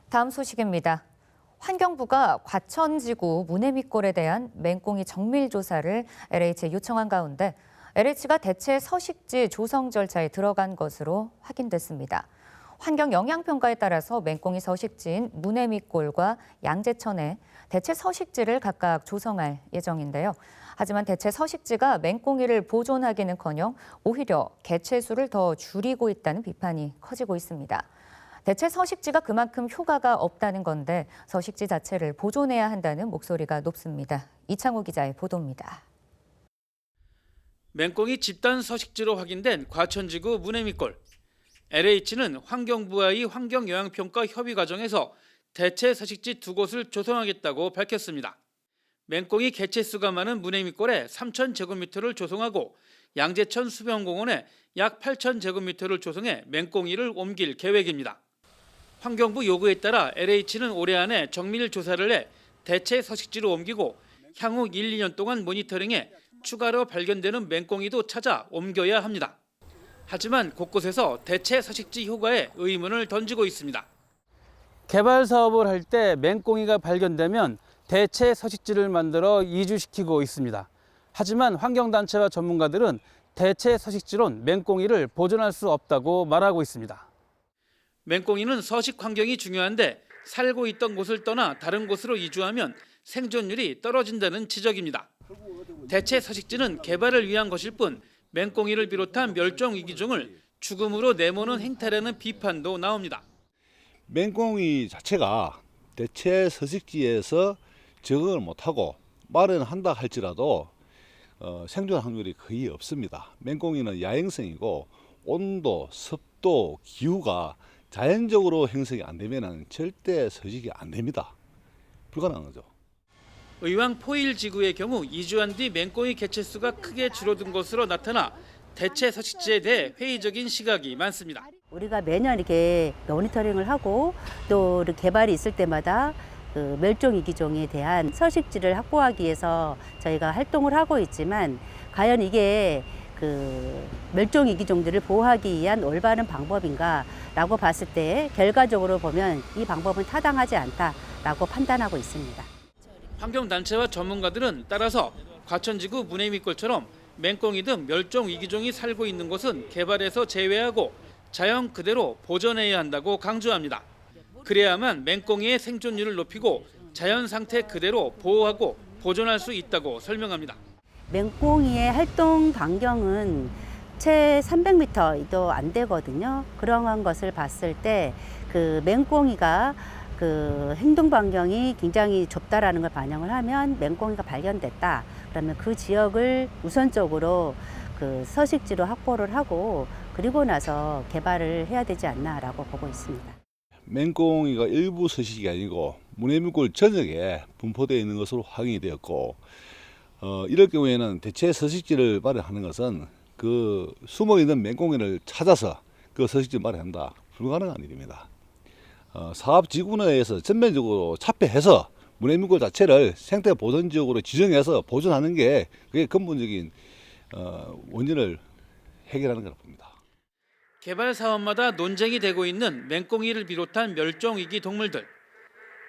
다음 소식입니다. 환경부가 과천지구 문해미골에 대한 맹꽁이 정밀 조사를 LH에 요청한 가운데 LH가 대체 서식지 조성 절차에 들어간 것으로 확인됐습니다. 환경 영향평가에 따라서 맹꽁이 서식지인 문해미골과 양재천에 대체 서식지를 각각 조성할 예정인데요. 하지만 대체 서식지가 맹꽁이를 보존하기는커녕 오히려 개체수를 더 줄이고 있다는 비판이 커지고 있습니다. 대체 서식지가 그만큼 효과가 없다는 건데 서식지 자체를 보존해야 한다는 목소리가 높습니다. 이창호 기자의 보도입니다. 맹꽁이 집단 서식지로 확인된 과천지구 문해미골. LH는 환경부와의 환경영향평가 협의 과정에서 대체 서식지 2곳을 조성하겠다고 밝혔습니다. 맹꽁이 개체수가 많은 문해미골에 3,000제곱미터를 조성하고 양재천 수변공원에 약 8,000제곱미터를 조성해 맹꽁이를 옮길 계획입니다. 환경부 요구에 따라 LH는 올해 안에 정밀 조사를 해 대체 서식지로 옮기고 향후 1, 2년 동안 모니터링해 추가로 발견되는 맹꽁이도 찾아 옮겨야 합니다. 하지만 곳곳에서 대체 서식지 효과에 의문을 던지고 있습니다. 개발 사업을 할 때 맹꽁이가 발견되면 대체 서식지를 만들어 이주시키고 있습니다. 하지만 환경단체와 전문가들은 대체 서식지론 맹꽁이를 보존할 수 없다고 말하고 있습니다. 맹꽁이는 서식 환경이 중요한데 살고 있던 곳을 떠나 다른 곳으로 이주하면 생존율이 떨어진다는 지적입니다. 대체 서식지는 개발을 위한 것일 뿐 맹꽁이를 비롯한 멸종위기종을 죽음으로 내모는 행태라는 비판도 나옵니다. 맹꽁이 자체가 대체 서식지에서 적응을 못하고 마련한다 할지라도 생존 확률이 거의 없습니다. 맹꽁이는 야행성이고 온도, 습도, 기후가 자연적으로 형성이 안 되면 절대 서식이 안 됩니다. 불가능한 거죠. 의왕 포일지구의 경우 이주한 뒤 맹꽁이 개체수가 크게 줄어든 것으로 나타나 대체 서식지에 대해 회의적인 시각이 많습니다. 우리가 매년 이렇게 모니터링을 하고 또 개발이 있을 때마다 그 멸종위기종에 대한 서식지를 확보하기 위해서 저희가 활동을 하고 있지만 과연 이게 그 멸종위기종들을 보호하기 위한 올바른 방법인가라고 봤을 때 결과적으로 보면 이 방법은 타당하지 않다라고 판단하고 있습니다. 환경단체와 전문가들은 따라서 과천지구 문해미골처럼 맹꽁이 등 멸종위기종이 살고 있는 곳은 개발에서 제외하고 자연 그대로 보존해야 한다고 강조합니다. 그래야만 맹꽁이의 생존율을 높이고 자연 상태 그대로 보호하고 보존할 수 있다고 설명합니다. 맹꽁이의 활동 반경은 채 300m도 안 되거든요. 그러한 것을 봤을 때 그 맹꽁이가 그 행동 반경이 굉장히 좁다라는 걸 반영을 하면 맹꽁이가 발견됐다. 그러면 그 지역을 우선적으로 그 서식지로 확보를 하고 그리고 나서 개발을 해야 되지 않나라고 보고 있습니다. 맹꽁이가 일부 서식이 아니고 문해미골 전역에 분포되어 있는 것으로 확인이 되었고 이럴 경우에는 대체 서식지를 마련하는 것은 그 숨어있는 맹꽁이를 찾아서 그 서식지를 마련한다. 불가능한 일입니다. 사업지구 내에서 전면적으로 차폐해서 문해미골 자체를 생태 보존 지역으로 지정해서 보존하는 게 그게 근본적인 원인을 해결하는 거라고 봅니다. 개발 사업마다 논쟁이 되고 있는 맹꽁이를 비롯한 멸종위기 동물들.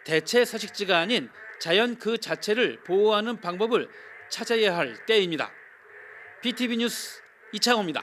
대체 서식지가 아닌 자연 그 자체를 보호하는 방법을 찾아야 할 때입니다. BTV 뉴스 이창호입니다.